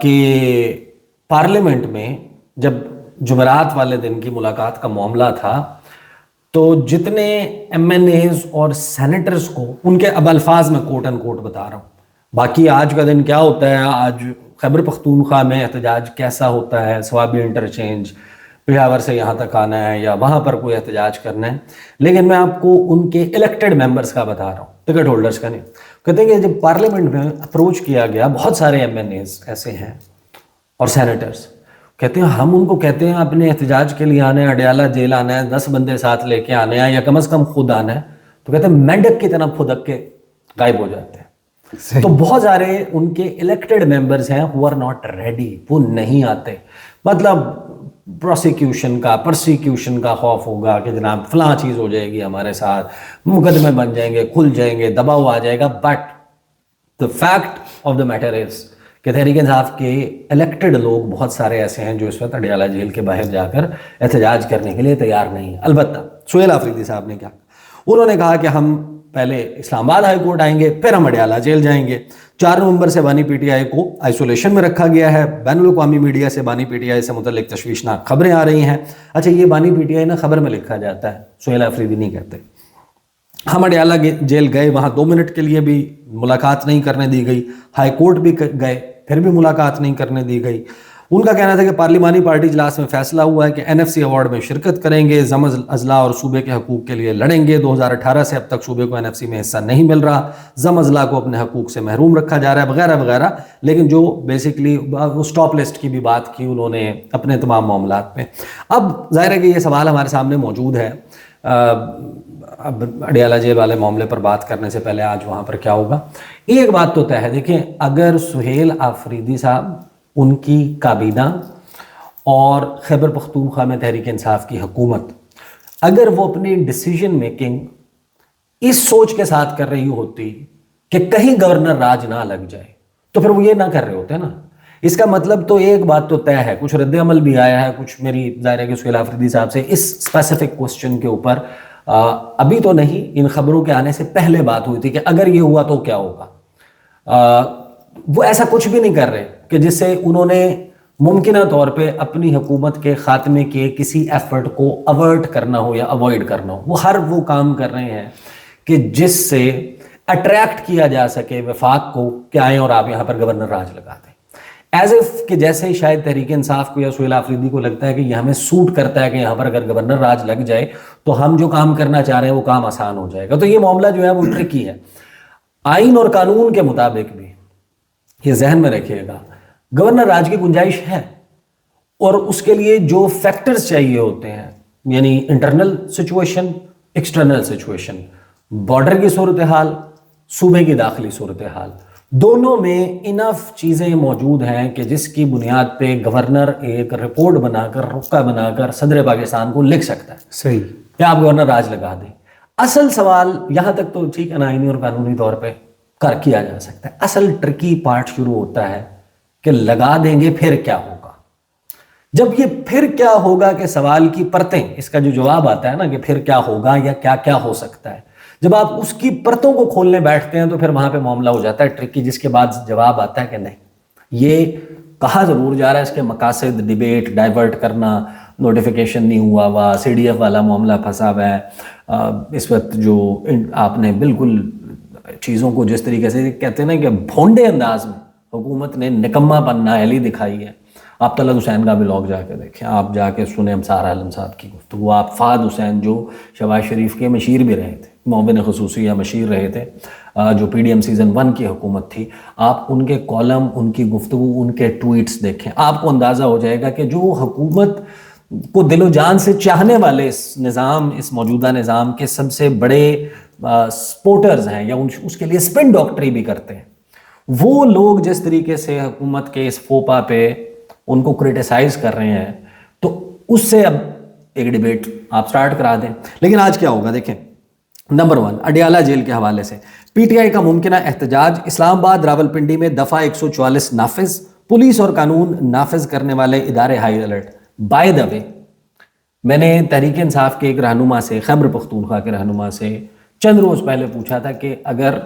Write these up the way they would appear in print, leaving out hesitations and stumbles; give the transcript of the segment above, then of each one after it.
کہ پارلیمنٹ میں جب جمعرات والے دن کی ملاقات کا معاملہ تھا تو جتنے ایم این ایز اور سینیٹرز کو ان کے اب الفاظ میں کوٹ ان کوٹ بتا رہا ہوں، باقی آج کا دن کیا ہوتا ہے، آج خیبر پختونخوا میں احتجاج کیسا ہوتا ہے، سوابی انٹرچینج پشاور سے یہاں تک آنا ہے یا وہاں پر کوئی احتجاج کرنا ہے، لیکن میں آپ کو ان کے الیکٹڈ ممبرز کا بتا رہا ہوں، ٹکٹ ہولڈرز کا نہیں۔ کہتے ہیں کہ جب پارلیمنٹ میں اپروچ کیا گیا، بہت سارے ایم این ایز ایسے ہیں اور سینیٹرز کہتے ہیں ہم ان کو کہتے ہیں اپنے احتجاج کے لیے آنا ہے، اڈیالہ جیل آنا ہے، 10 بندے ساتھ لے کے آنے ہیں یا کم از کم خود آنا ہے، تو کہتے ہیں مینڈک کی طرح پھدک کے غائب ہو جاتے ہیں۔ تو بہت سارے ان کے الیکٹڈ ممبرز ہیں who are not ready، وہ نہیں آتے، مطلب پروسیکیوشن کا پرسیکیوشن کا خوف ہوگا کہ جناب فلاں چیز ہو جائے گی ہمارے ساتھ، مقدمے بن جائیں گے، کھل جائیں گے، دباؤ آ جائے گا۔ But the fact of the matter is کہ تحریک انصاف کے الیکٹڈ لوگ بہت سارے ایسے ہیں جو اس وقت اڈیالہ جیل کے باہر جا کر احتجاج کرنے کے لیے تیار نہیں ہیں۔ البتہ سہیل آفریدی صاحب نے کیا، انہوں نے کہا کہ ہم پہلے اسلام آباد ہائی کورٹ آئیں گے، پھر ہم اڈیالہ جیل جائیں گے۔ 4 نومبر سے بانی پی ٹی آئی کو آئسولیشن میں رکھا گیا ہے۔ بین الاقوامی میڈیا سے بانی پی ٹی آئی سے متعلق تشویشناک خبریں آ رہی ہیں۔ اچھا، یہ بانی پی ٹی آئی نا خبر میں لکھا جاتا ہے، سہیل آفریدی نہیں کہتے۔ ہم اڈیالہ جیل گئے، وہاں 2 منٹ کے لیے بھی ملاقات نہیں کرنے دی گئی، ہائی کورٹ بھی گئے، پھر بھی ملاقات نہیں کرنے دی گئی۔ ان کا کہنا تھا کہ پارلیمانی پارٹی اجلاس میں فیصلہ ہوا ہے کہ این ایف سی ایوارڈ میں شرکت کریں گے، ضم اضلاع اور صوبے کے حقوق کے لیے لڑیں گے۔ 2018 سے اب تک صوبے کو این ایف سی میں حصہ نہیں مل رہا، ضم اضلاع کو اپنے حقوق سے محروم رکھا جا رہا ہے، وغیرہ وغیرہ۔ لیکن جو بیسکلی اسٹاپ لسٹ کی بھی بات کی انہوں نے اپنے تمام معاملات میں۔ اب ظاہر ہے کہ یہ سوال ہمارے سامنے موجود ہے، اب اڈیالہ جیل والے معاملے پر بات کرنے سے پہلے آج وہاں پر کیا ہوگا۔ ایک بات تو طے ہے، دیکھیں اگر سہیل آفریدی صاحب، ان کی کابینہ اور خیبر پختونخوا میں تحریک انصاف کی حکومت اگر وہ اپنی ڈیسیجن میکنگ اس سوچ کے ساتھ کر رہی ہوتی کہ کہیں گورنر راج نہ لگ جائے تو پھر وہ یہ نہ کر رہے ہوتے نا۔ اس کا مطلب تو ایک بات تو طے ہے، کچھ رد عمل بھی آیا ہے، کچھ میری ظاہر ہے کہ سہیل آفریدی صاحب سے اس اسپیسیفک کوسچن کے اوپر ابھی تو نہیں، ان خبروں کے آنے سے پہلے بات ہوئی تھی کہ اگر یہ ہوا تو کیا ہوگا۔ وہ ایسا کچھ بھی نہیں کر رہے کہ جس سے انہوں نے ممکنہ طور پہ اپنی حکومت کے خاتمے کے کسی ایفرٹ کو اوائڈ کرنا ہو یا اوائڈ کرنا ہو۔ وہ ہر وہ کام کر رہے ہیں کہ جس سے اٹریکٹ کیا جا سکے وفاق کو کہ آئیں اور آپ یہاں پر گورنر راج لگا دیں، ایز اف کہ جیسے شاید تحریک انصاف کو یا سہیل آفریدی کو لگتا ہے کہ یہ ہمیں سوٹ کرتا ہے کہ یہاں پر اگر گورنر راج لگ جائے تو ہم جو کام کرنا چاہ رہے ہیں وہ کام آسان ہو جائے گا۔ تو یہ معاملہ جو ہے وہ ٹرکی ہے۔ آئین اور قانون کے مطابق بھی یہ ذہن میں رکھیے گا، گورنر راج کی گنجائش ہے، اور اس کے لیے جو فیکٹرز چاہیے ہوتے ہیں، یعنی internal situation, external situation, border کی صورتحال، صوبے کی داخلی صورتحال، دونوں میں انف چیزیں موجود ہیں کہ جس کی بنیاد پہ گورنر ایک رپورٹ بنا کر، رکا بنا کر صدر پاکستان کو لکھ سکتا ہے صحیح کہ آپ گورنر راج لگا دیں۔ اصل سوال یہاں تک تو ٹھیک ہے نا، آئینی اور قانونی طور پہ کیا جا سکتا ہے، اصل ٹرکی پارٹ شروع ہوتا ہے کہ لگا دیں گے پھر کیا ہوگا۔ جب یہ پھر کیا ہوگا کہ سوال کی پرتیں، اس کا جو جواب آتا ہے نا کہ پھر کیا ہوگا یا کیا کیا ہو سکتا ہے، جب آپ اس کی پرتوں کو کھولنے بیٹھتے ہیں تو پھر وہاں پہ معاملہ ہو جاتا ہے ٹرکی، جس کے بعد جواب آتا ہے کہ نہیں، یہ کہا ضرور جا رہا ہے، اس کے مقاصد ڈیبیٹ ڈائیورٹ کرنا، نوٹیفیکیشن نہیں ہوا ہوا، سی ڈی ایف والا معاملہ پھنسا ہوا ہے۔ اس وقت جو آپ نے بالکل چیزوں کو جس طریقے سے کہتے ہیں نا کہ بھونڈے انداز میں حکومت نے نکما پن نااہلی دکھائی ہے۔ آپ طلعت حسین کا بلاگ جا کے دیکھیں، آپ جا کے سنیں امسار عالم صاحب کی گفتگو، آپ فہد حسین جو شہباز شریف کے مشیر بھی رہے تھے، معاون خصوصی یا مشیر رہے تھے، جو پی ڈی ایم سیزن 1 کی حکومت تھی، آپ ان کے کالم، ان کی گفتگو، ان کے ٹویٹس دیکھیں، آپ کو اندازہ ہو جائے گا کہ جو حکومت کو دل و جان سے چاہنے والے اس نظام، اس موجودہ نظام کے سب سے بڑے سپورٹرز ہیں یا اس کے لیے سپن ڈاکٹری بھی کرتے ہیں، وہ لوگ جس طریقے سے حکومت کے اس فوپا پہ ان کو کرٹیسائز کر رہے ہیں، تو اس سے اب ایک ڈیبیٹ آپ سٹارٹ کرا دیں۔ لیکن آج کیا ہوگا دیکھیں، نمبر 1 اڈیالہ جیل کے حوالے سے پی ٹی آئی کا ممکنہ احتجاج، اسلام آباد راولپنڈی میں دفعہ 144 نافذ، پولیس اور قانون نافذ کرنے والے ادارے ہائی الرٹ۔ بائی دا وے، میں نے تحریک انصاف کے ایک رہنما سے، خیبر پختونخوا کے رہنما سے چند روز پہلے پوچھا تھا کہ اگر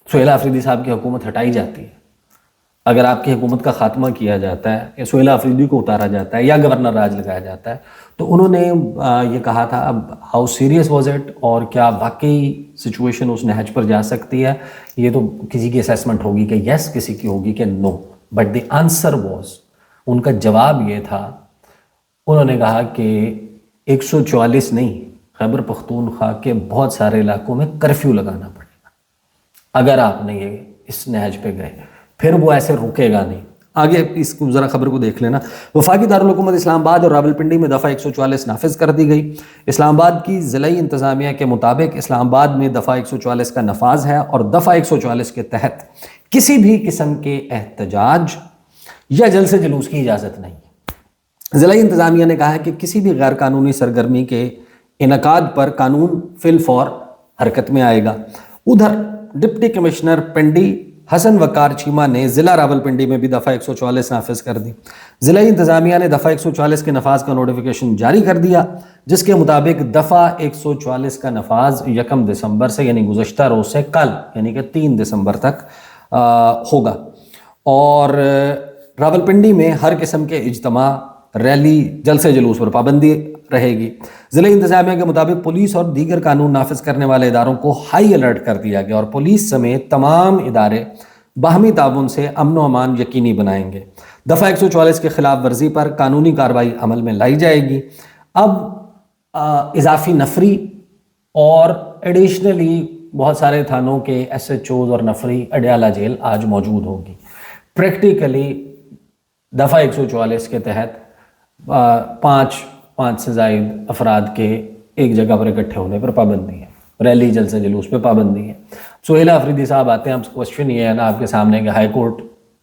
سہیل آفریدی صاحب کی حکومت ہٹائی جاتی ہے، اگر آپ کی حکومت کا خاتمہ کیا جاتا ہے یا سہیل آفریدی کو اتارا جاتا ہے یا گورنر راج لگایا جاتا ہے، تو انہوں نے یہ کہا تھا اب ہاؤ سیریس واز اٹ، اور کیا واقعی سچویشن اس نہج پر جا سکتی ہے، یہ تو کسی کی اسیسمنٹ ہوگی کہ یس، کسی کی ہوگی کہ نو، بٹ دی آنسر واز، ان کا جواب یہ تھا، انہوں نے کہا کہ 144 نہیں، خیبر پختونخوا کے بہت سارے علاقوں میں کرفیو لگانا پڑے گا اگر آپ نے یہ اس نہج پہ گئے، پھر وہ ایسے رکے گا نہیں۔ آگے اس کو ذرا خبر کو دیکھ لینا۔ وفاقی دارالحکومت اسلام آباد اور راولپنڈی میں دفعہ 144 نافذ کر دی گئی۔ اسلام آباد کی ضلعی انتظامیہ کے مطابق اسلام آباد میں دفعہ 144 کا نفاذ ہے، اور دفعہ 144 کے تحت کسی بھی قسم کے احتجاج یا جلسے جلوس کی اجازت نہیں ہے۔ ضلعی انتظامیہ نے کہا ہے کہ کسی بھی غیر قانونی سرگرمی کے انعقاد پر قانون فی الفور حرکت میں آئے گا۔ ادھر ڈپٹی کمشنر پنڈی حسن وقار چیمہ نے ضلع راولپنڈی میں بھی دفعہ 144 نافذ کر دی۔ ضلعی انتظامیہ نے دفعہ 144 کے نفاذ کا نوٹیفیکیشن جاری کر دیا، جس کے مطابق دفعہ 144 کا نفاذ 1 دسمبر سے، یعنی گزشتہ روز سے کل، یعنی کہ 3 دسمبر تک ہوگا، اور راولپنڈی میں ہر قسم کے اجتماع، ریلی، جلسے جلوس پر پابندی رہے گی۔ ضلع انتظامیہ کے مطابق پولیس اور دیگر قانون نافذ کرنے والے اداروں کو ہائی الرٹ کر دیا گیا، اور پولیس سمیت تمام ادارے باہمی تعاون سے امن و امان یقینی بنائیں گے۔ دفعہ 144 کے خلاف ورزی پر قانونی کارروائی عمل میں لائی جائے گی۔ اب اضافی نفری اور ایڈیشنلی بہت سارے تھانوں کے ایس ایچ اوز اور نفری اڈیالہ جیل آج موجود ہوگی۔ پریکٹیکلی دفعہ 144 کے تحت پانچ سے زائد افراد کے ایک جگہ پر اکٹھے ہونے پر پابندی ہے، ریلی، جلسے جلوس پہ پابندی ہے۔ سہیل آفریدی صاحب آتے ہیں، اب کوشچن یہ ہے نا آپ کے سامنے کہ ہائی کورٹ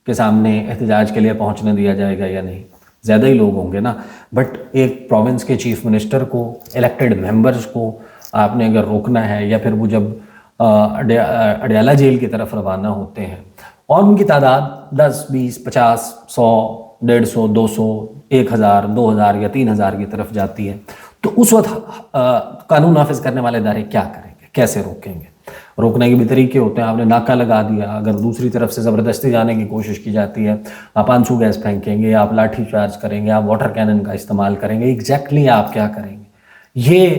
کے سامنے احتجاج کے لیے پہنچنے دیا جائے گا یا نہیں، زیادہ ہی لوگ ہوں گے نا، بٹ ایک پروونس کے چیف منسٹر کو، الیکٹڈ ممبرز کو آپ نے اگر روکنا ہے، یا پھر وہ جب اڈیالہ جیل کی طرف روانہ ہوتے ہیں اور ان کی تعداد 10، 20، 50، 100، 150، 200، 1000، 2000 یا 3000 کی طرف جاتی ہے، تو اس وقت قانون نافذ کرنے والے ادارے کیا کریں گے، کیسے روکیں گے؟ روکنے کے بھی طریقے ہوتے ہیں۔ آپ نے ناکہ لگا دیا، اگر دوسری طرف سے زبردستی جانے کی کوشش کی جاتی ہے، آپ آنسو گیس پھینکیں گے، آپ لاٹھی چارج کریں گے، آپ واٹر کینن کا استعمال کریں گے، ایگزیکٹلی آپ کیا کریں گے؟ یہ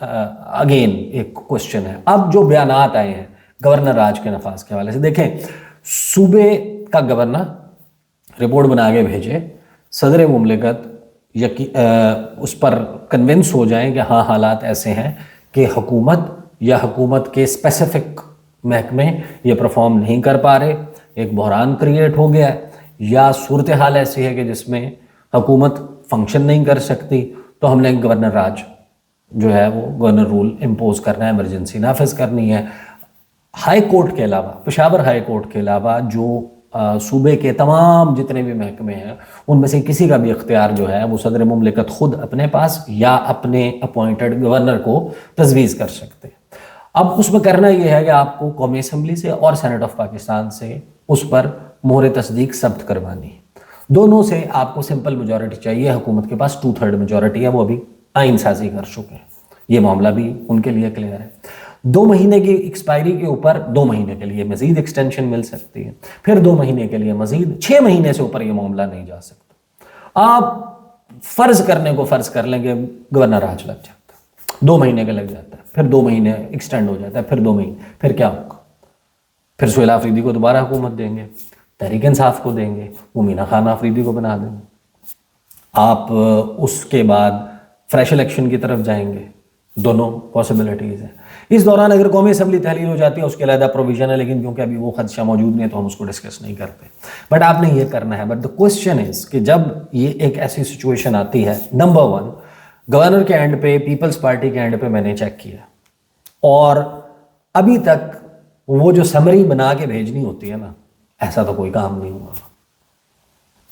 اگین ایک کوشچن ہے۔ اب جو بیانات آئے ہیں گورنر راج کے نفاذ کے حوالے سے، دیکھیں صوبے کا گورنر رپورٹ بنا کے بھیجے، صدر مملکت اس پر کنونس ہو جائیں کہ ہاں حالات ایسے ہیں کہ حکومت یا حکومت کے اسپیسیفک محکمے یہ پرفارم نہیں کر پا رہے، ایک بحران کریٹ ہو گیا ہے، یا صورتحال ایسی ہے کہ جس میں حکومت فنکشن نہیں کر سکتی، تو ہم نے گورنر راج جو ہے وہ گورنر رول امپوز کرنا ہے، ایمرجنسی نافذ کرنی ہے۔ ہائی کورٹ کے علاوہ، پشاور ہائی کورٹ کے علاوہ جو صوبے کے تمام جتنے بھی محکمے ہیں، ان میں سے کسی کا بھی اختیار جو ہے وہ صدر مملکت خود اپنے پاس یا اپنے اپوائنٹڈ گورنر کو تجویز کر سکتے ہیں۔ اب اس میں کرنا یہ ہے کہ آپ کو قومی اسمبلی سے اور سینٹ آف پاکستان سے اس پر مہر تصدیق ثبت کروانی ہے۔ دونوں سے آپ کو سمپل میجورٹی چاہیے، حکومت کے پاس 2/3 میجورٹی ہے، وہ ابھی آئین سازی کر چکے ہیں، یہ معاملہ بھی ان کے لیے کلیئر ہے۔ 2 مہینے کی ایکسپائری کے اوپر 2 مہینے کے لیے مزید ایکسٹینشن مل سکتی ہے، پھر 2 مہینے کے لیے مزید، 6 مہینے سے اوپر یہ معاملہ نہیں جا سکتا۔ آپ فرض کرنے کو فرض کر لیں کہ گورنر راج لگ جاتا ہے، 2 مہینے کا لگ جاتا ہے، پھر 2 مہینے ایکسٹینڈ ہو جاتا ہے، پھر 2 مہینے، پھر کیا ہوگا؟ پھر سہیل آفریدی کو دوبارہ حکومت دیں گے، تحریک انصاف کو دیں گے، وہ مینا خان آفریدی کو بنا دیں گے، آپ اس کے بعد فریش الیکشن کی طرف جائیں گے۔ دونوں پاسبلٹیز ہیں۔ اس دوران اگر قومی اسمبلی تحلیل ہو جاتی ہے، اس کے علیحدہ پروویژن ہے، لیکن کیونکہ ابھی وہ خدشہ موجود نہیں ہے تو ہم اس کو ڈسکس نہیں کرتے، بٹ آپ نے یہ کرنا ہے۔ بٹ دا کوشچن از کہ جب یہ ایک ایسی سچویشن آتی ہے، نمبر 1 گورنر کے اینڈ پہ، پیپلز پارٹی کے اینڈ پہ میں نے چیک کیا، اور ابھی تک وہ جو سمری بنا کے بھیجنی ہوتی ہے نا، ایسا تو کوئی کام نہیں ہوا۔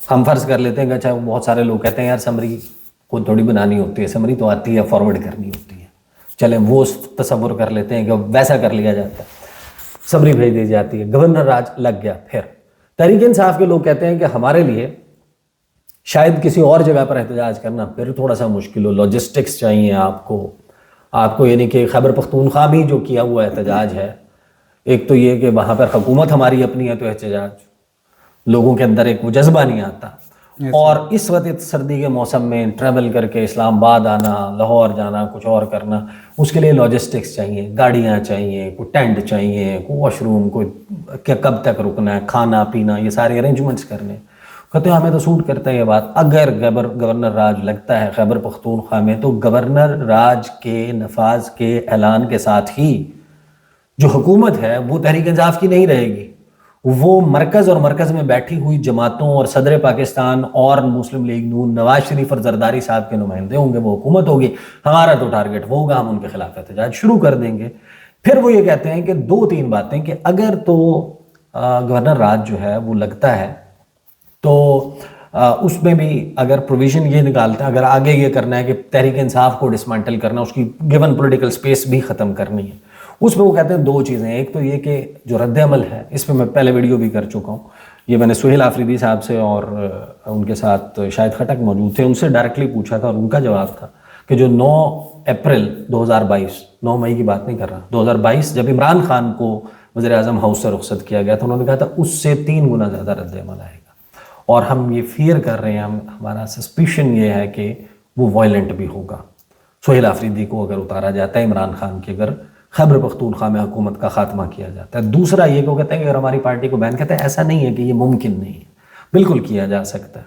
ہم فرض کر لیتے ہیں کہ اچھا بہت سارے لوگ کہتے ہیں یار سمری کو تھوڑی بنانی ہوتی ہے، سمری تو آتی ہے، فارورڈ کرنی ہوتی ہے، چلیں وہ تصور کر لیتے ہیں کہ ویسا کر لیا جاتا ہے، سمری بھیج دی جاتی ہے، گورنر راج لگ گیا۔ پھر تحریک انصاف کے لوگ کہتے ہیں کہ ہمارے لیے شاید کسی اور جگہ پر احتجاج کرنا پھر تھوڑا سا مشکل ہو، لاجسٹکس چاہیے آپ کو یعنی کہ خیبر پختونخوا بھی جو کیا ہوا احتجاج ہے ایک تو یہ کہ وہاں پر حکومت ہماری اپنی ہے تو احتجاج، لوگوں کے اندر ایک وہ جذبہ نہیں آتا، اور اس وقت سردی کے موسم میں ٹریول کر کے اسلام آباد آنا، لاہور جانا، کچھ اور کرنا، اس کے لیے لاجسٹکس چاہیے، گاڑیاں چاہیے، کوئی ٹینٹ چاہیے، کوئی واش روم، کوئی کہ کب تک رکنا ہے، کھانا پینا، یہ سارے ارینجمنٹس کرنے. کہتے ہیں ہمیں تو سوٹ کرتا ہے یہ بات. اگر گورنر راج لگتا ہے خیبر پختونخوا میں تو گورنر راج کے نفاذ کے اعلان کے ساتھ ہی جو حکومت ہے وہ تحریک انصاف کی نہیں رہے گی، وہ مرکز اور مرکز میں بیٹھی ہوئی جماعتوں اور صدر پاکستان اور مسلم لیگ نون نواز شریف اور زرداری صاحب کے نمائندے ہوں گے، وہ حکومت ہوگی. ہمارا تو ٹارگٹ وہ ہوگا، ہم ان کے خلاف احتجاج شروع کر دیں گے. پھر وہ یہ کہتے ہیں کہ 2-3 باتیں کہ اگر تو گورنر راج جو ہے وہ لگتا ہے تو اس میں بھی اگر پروویژن یہ نکالتا ہے، اگر آگے یہ کرنا ہے کہ تحریک انصاف کو ڈسمانٹل کرنا، اس کی گیون پولیٹیکل سپیس بھی ختم کرنی ہے، اس میں وہ کہتے ہیں 2 چیزیں. ایک تو یہ کہ جو رد عمل ہے، اس پہ میں پہلے ویڈیو بھی کر چکا ہوں، یہ میں نے سہیل آفریدی صاحب سے اور ان کے ساتھ شاہد خٹک موجود تھے، ان سے ڈائریکٹلی پوچھا تھا، اور ان کا جواب تھا کہ جو 9 اپریل 2022، 9 مئی کی بات نہیں کر رہا، 2022 جب عمران خان کو وزیر اعظم ہاؤس سے رخصت کیا گیا تھا، انہوں نے کہا تھا اس سے 3 گنا زیادہ رد عمل آئے گا، اور ہم یہ فیئر کر رہے ہیں، ہمارا سسپیشن یہ ہے کہ وہ وائلنٹ بھی ہوگا. سہیل آفریدی کو اگر اتارا جاتا ہے، عمران خان کی اگر خیبر پختونخوا میں حکومت کا خاتمہ کیا جاتا ہے. دوسرا یہ کہ وہ کہتے ہیں کہ اگر ہماری پارٹی کو بین، کہتے ہیں ایسا نہیں ہے کہ یہ ممکن نہیں ہے، بالکل کیا جا سکتا ہے.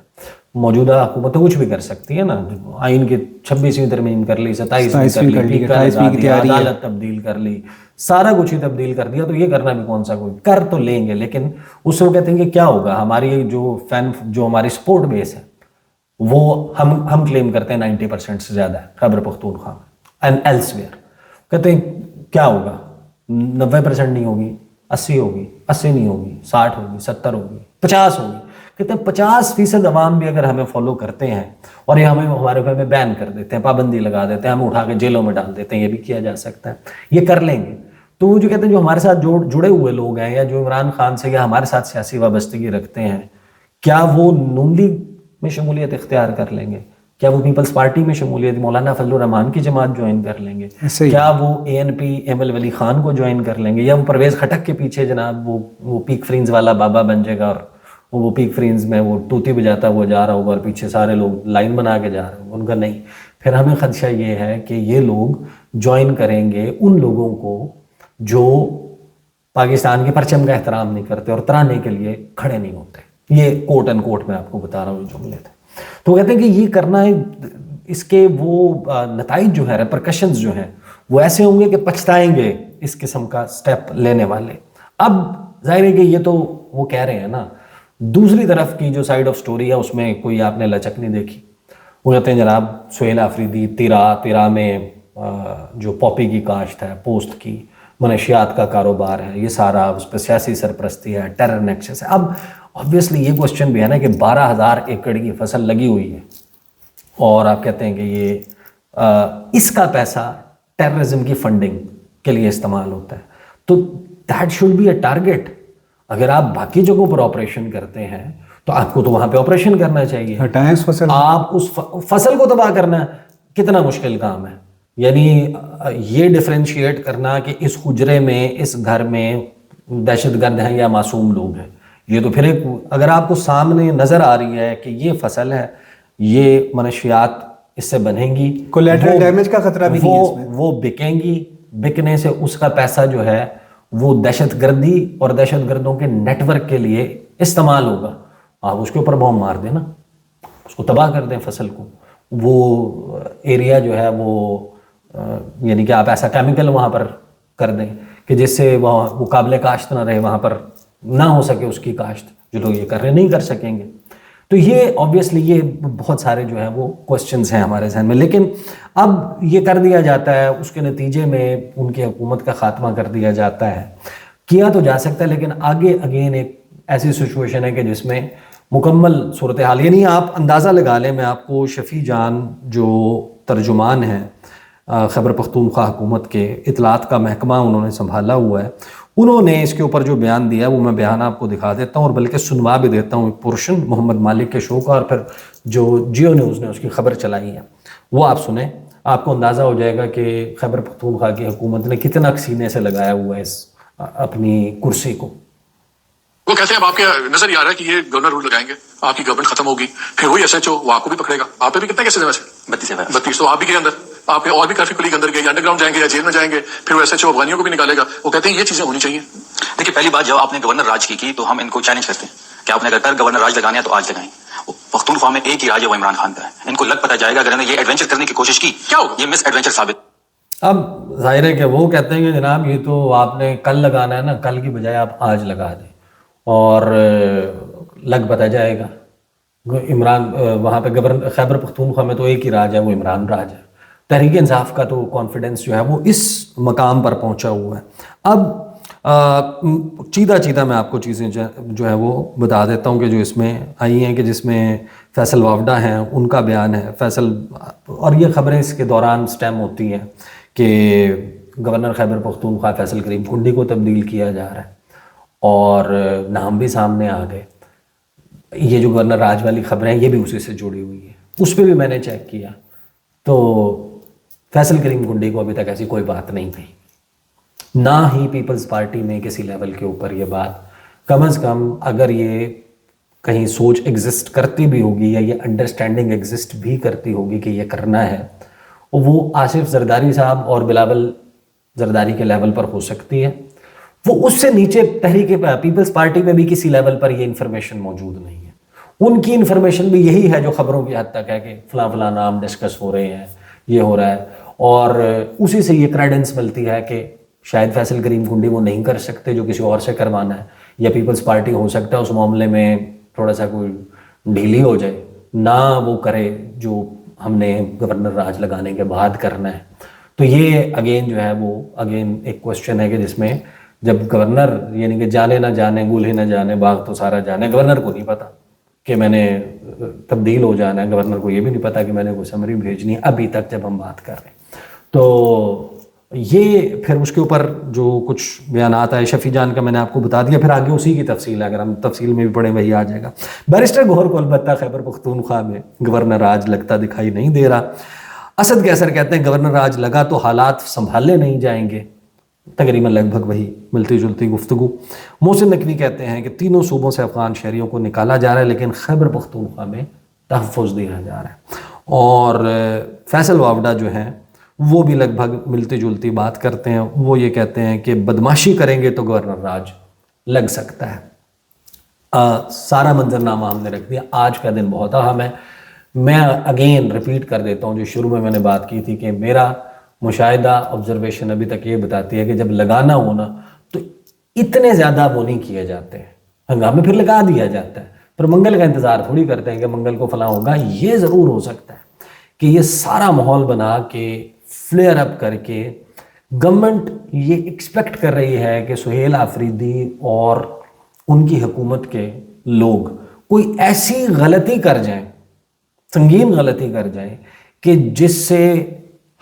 موجودہ حکومت تو کچھ بھی کر سکتی ہے نا، آئین کی 26ویں ترمیم کر لی، 27ویں کر لی، 28ویں کی تیاری، عدالت تبدیل کر لی، سارا کچھ ہی تبدیل کر دیا، تو یہ کرنا بھی کون سا کوئی کر تو لیں گے. لیکن اس سے وہ کہتے ہیں کہ کیا ہوگا، ہماری جو ہماری سپورٹ بیس ہے وہ ہم کلیم کرتے ہیں 90% سے زیادہ ہے خیبر پختونخوا میں اینڈ ایلسویئر. کہتے ہیں کیا ہوگا، 90% نہیں ہوگی، 80 ہوگی، 80 نہیں ہوگی، 60 ہوگی، 70 ہوگی، 50 ہوگی. کہتے ہیں 50% عوام بھی اگر ہمیں فالو کرتے ہیں اور یہ ہمارے اوپر میں بین کر دیتے ہیں، پابندی لگا دیتے ہیں، ہم اٹھا کے جیلوں میں ڈال دیتے ہیں، یہ بھی کیا جا سکتا ہے، یہ کر لیں گے. تو وہ جو کہتے ہیں جو ہمارے ساتھ جڑے ہوئے لوگ ہیں، یا جو عمران خان سے یا ہمارے ساتھ سیاسی وابستگی رکھتے ہیں، کیا وہ نون لیگ میں شمولیت اختیار کر لیں گے؟ کیا وہ پیپلز پارٹی میں شمولیت، مولانا فضل الرحمان کی جماعت جوائن کر لیں گے؟ کیا وہ ANP ML ولی خان کو جوائن کر لیں گے؟ یا وہ پرویز خٹک کے پیچھے جناب وہ پیک فرینز والا بابا بن جائے گا، اور وہ پیک فرینز میں وہ توتی بجاتا ہوا جا رہا ہوگا اور پیچھے سارے لوگ لائن بنا کے جا رہے ہوں گے؟ ان کا نہیں. پھر ہمیں خدشہ یہ ہے کہ یہ لوگ جوائن کریں گے ان لوگوں کو جو پاکستان کے پرچم کا احترام نہیں کرتے اور ترانے کے لیے کھڑے نہیں ہوتے. یہ کوٹ اینڈ کوٹ میں آپ کو بتا رہا ہوں جملے تھے. تو وہ کہتے ہیں کہ یہ کرنا ہے، اس کے وہ نتائج جو ہے، ریپرکشنز جو ہیں، وہ ایسے ہوں گے کہ پچھتائیں گے اس قسم کا سٹیپ لینے والے. اب ظاہر ہے کہ یہ تو وہ کہہ رہے ہیں نا، دوسری طرف کی جو سائیڈ آف سٹوری ہے اس میں کوئی آپ نے لچک نہیں دیکھی. وہ کہتے ہیں جناب سہیل آفریدی تیرا میں جو پاپی کی کاشت ہے، پوسٹ کی منشیات کا کاروبار ہے، یہ سارا اس پہ سیاسی سرپرستی ہے، ٹیرر نیکسس ہے. اب obviously یہ کوشچن بھی ہے نا کہ 12,000 ایکڑ کی فصل لگی ہوئی ہے اور آپ کہتے ہیں کہ یہ اس کا پیسہ ٹیررزم کی فنڈنگ کے لیے استعمال ہوتا ہے. تو that should be a target. اگر آپ باقی جگہوں پر آپریشن کرتے ہیں تو آپ کو تو وہاں پہ آپریشن کرنا چاہیے. ہٹائیں اس فصل، آپ اس فصل کو تباہ کرنا کتنا مشکل کام ہے. یعنی یہ ڈفرینشیٹ کرنا کہ اس حجرے میں، اس گھر میں دہشت گرد ہیں یا معصوم لوگ ہیں، یہ تو پھر ایک، اگر آپ کو سامنے نظر آ رہی ہے کہ یہ فصل ہے، یہ منشیات اس سے بنیں گی، کولیٹرل ڈیمیج کا خطرہ بھی نہیں ہے اس میں، وہ بکیں گی، بکنے سے اس کا پیسہ جو ہے وہ دہشت گردی اور دہشت گردوں کے نیٹ ورک کے لیے استعمال ہوگا. آپ اس کے اوپر بم مار دیں نا، اس کو تباہ کر دیں فصل کو، وہ ایریا جو ہے وہ یعنی کہ آپ ایسا کیمیکل وہاں پر کر دیں کہ جس سے وہ قابل کاشت نہ رہے، وہاں پر نہ ہو سکے اس کی کاشت. جو لوگ یہ کر رہے نہیں کر سکیں گے. تو یہ obviously یہ بہت سارے جو ہیں وہ کوسچنز ہیں ہمارے ذہن میں. لیکن اب یہ کر دیا جاتا ہے، اس کے نتیجے میں ان کی حکومت کا خاتمہ کر دیا جاتا ہے. کیا تو جا سکتا ہے، لیکن آگے اگین ایک ایسی سچویشن ہے کہ جس میں مکمل صورتحال، یعنی آپ اندازہ لگا لیں. میں آپ کو شفیع جان جو ترجمان ہیں خیبر پختونخوا حکومت کے، اطلاعات کا محکمہ انہوں نے سنبھالا ہوا ہے، انہوں نے اس کے اوپر جو بیان دیا وہ میں بیان آپ کو دکھا دیتا ہوں، اور بلکہ سنوا بھی دیتا ہوں ایک پورشن محمد مالک کے شو کا، اور پھر جو جیو نیوز نے اس کی خبر چلائی ہے وہ آپ سنیں. آپ کو اندازہ ہو جائے گا کہ خیبر پختونخوا کی حکومت نے کتنا سینے سے لگایا ہوا ہے اس اپنی کرسی کو. وہ کہتے ہیں اب آپ کے نظر یہ آ رہا ہے کہ یہ گورنر رول لگائیں گے, آپ کی گورنمنٹ ختم ہوگی, پھر وہی ایس ایچ او وہ آپ کو بھی پکڑے گا. آپ پہ بھی کتنے کیسز ہیں ویسے؟ 32. تو آپ بھی گئے اندر, آپ کے اور بھی کافی کلیگ اندر گئے, یا انڈر گراؤنڈ جائیں گے یا جیل میں جائیں گے, پھر وہ ایس ایچ او افغانیوں کو بھی نکالے گا. وہ کہتے ہیں یہ چیزیں ہونی چاہیے. دیکھیے پہلی بات جب آپ نے گورنر راج کی تو ہم ان کو چیلنج کرتے ہیں کہ آپ نے اگر گورنر راج لگانا ہے تو آج لگائیں. پختونخوا میں ایک ہی راج ہے, وہ عمران خان کا ہے. ان کو لگ پتہ جائے گا اگر انہوں نے یہ ایڈونچر کرنے کی کوشش کی, کیا ہوگا, یہ مس ایڈونچر ثابت. اب ظاہر ہے کہ وہ کہتے ہیں کہ جناب یہ تو آپ نے کل لگانا ہے نا, کل کی بجائے آپ آج لگا دیں اور لگ پتہ جائے گا. عمران وہاں پہ گورنر خیبر پختونخوا میں تو ایک ہی راج ہے, وہ عمران راج ہے. تحریک انصاف کا تو کانفیڈنس جو ہے وہ اس مقام پر پہنچا ہوا ہے. اب چیدہ میں آپ کو چیزیں جو ہے وہ بتا دیتا ہوں کہ جو اس میں آئی ہیں, کہ جس میں فیصل وافڈہ ہیں, ان کا بیان ہے. فیصل, اور یہ خبریں اس کے دوران سٹیم ہوتی ہیں کہ گورنر خیبر پختونخوا فیصل کریم کنڈی کو تبدیل کیا جا رہا ہے, اور نام بھی سامنے آ گئے. یہ جو گورنر راج والی خبریں ہیں یہ بھی اسی سے جڑی ہوئی ہیں. اس پہ بھی میں نے چیک کیا تو فیصل کریم کنڈی کو ابھی تک ایسی کوئی بات نہیں تھی, نہ ہی پیپلز پارٹی میں کسی لیول کے اوپر یہ بات, کم از کم اگر یہ کہیں سوچ ایگزسٹ کرتی بھی ہوگی یا یہ انڈرسٹینڈنگ ایگزسٹ بھی کرتی ہوگی کہ یہ کرنا ہے, وہ آصف زرداری صاحب اور بلاول زرداری کے لیول پر ہو سکتی ہے. وہ اس سے نیچے تحریک پیپلز پارٹی میں بھی کسی لیول پر یہ انفارمیشن موجود نہیں ہے. ان کی انفارمیشن بھی یہی ہے جو خبروں کی حد تک ہے کہ فلاں نام ڈسکس ہو رہے ہیں, یہ ہو رہا ہے, اور اسی سے یہ کریڈنس ملتی ہے کہ شاید فیصل کریم کنڈی وہ نہیں کر سکتے جو کسی اور سے کروانا ہے, یا پیپلز پارٹی ہو سکتا ہے اس معاملے میں تھوڑا سا کوئی ڈھیلی ہو جائے, نہ وہ کرے جو ہم نے گورنر راج لگانے کے بعد کرنا ہے. تو یہ اگین جو ہے وہ اگین ایک کوشچن ہے کہ جس میں جب گورنر, یعنی کہ جانے نہ جانے گل ہی نہ جانے باغ تو سارا جانے, گورنر کو نہیں پتا کہ میں نے تبدیل ہو جانا ہے, گورنر کو یہ بھی نہیں پتا کہ میں نے کوئی سمری بھیجنی ہے ابھی تک جب ہم بات کر رہے ہیں. تو یہ پھر اس کے اوپر جو کچھ بیانات آئے, شفیع جان کا میں نے آپ کو بتا دیا, پھر آگے اسی کی تفصیل ہے, اگر ہم تفصیل میں بھی پڑھیں وہی آ جائے گا. بیرسٹر گوہر کو البتہ خیبر پختونخوا میں گورنر راج لگتا دکھائی نہیں دے رہا. اسد قیصر کہتے ہیں گورنر راج لگا تو حالات سنبھالے نہیں جائیں گے, تقریباً لگ بھگ وہی ملتی جلتی گفتگو. محسن نقوی کہتے ہیں کہ تینوں صوبوں سے افغان شہریوں کو نکالا جا رہا ہے لیکن خیبر پختونخوا میں تحفظ دیا جا رہا ہے. اور فیصل وافڈہ جو ہیں وہ بھی لگ بھگ ملتی جلتی بات کرتے ہیں. وہ یہ کہتے ہیں کہ بدماشی کریں گے تو گورنر راج لگ سکتا ہے. سارا منظرنامہ ہم نے رکھ دیا. آج کا دن بہت اہم ہے. میں اگین ریپیٹ کر دیتا ہوں جو شروع میں نے بات کی تھی کہ میرا مشاہدہ آبزرویشن ابھی تک یہ بتاتی ہے کہ جب لگانا ہونا تو اتنے زیادہ وہ نہیں کیے جاتے ہیں, ہنگامے پھر لگا دیا جاتا ہے, پھر منگل کا انتظار تھوڑی کرتے ہیں کہ منگل کو فلاں ہوگا. یہ ضرور ہو سکتا ہے کہ یہ سارا ماحول بنا کے فلیئر اپ کر کے گورنمنٹ یہ ایکسپیکٹ کر رہی ہے کہ سہیل آفریدی اور ان کی حکومت کے لوگ کوئی ایسی غلطی کر جائیں, سنگین غلطی کر جائیں کہ جس سے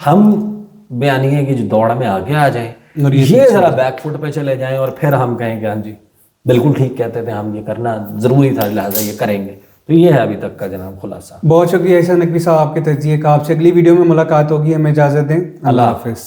ہم بیانیے کی جو دوڑ میں آگے آ جائیں, یہ ذرا بیک فٹ پہ چلے جائیں اور پھر ہم کہیں کہ ہاں جی بالکل ٹھیک کہتے تھے, ہم یہ کرنا ضروری تھا لہٰذا یہ کریں گے. تو یہ ہے ابھی تک کا جناب خلاصہ. بہت شکریہ احسان نقوی صاحب آپ کے تجزیے کا. آپ سے اگلی ویڈیو میں ملاقات ہوگی, ہمیں اجازت دیں. اللہ حافظ.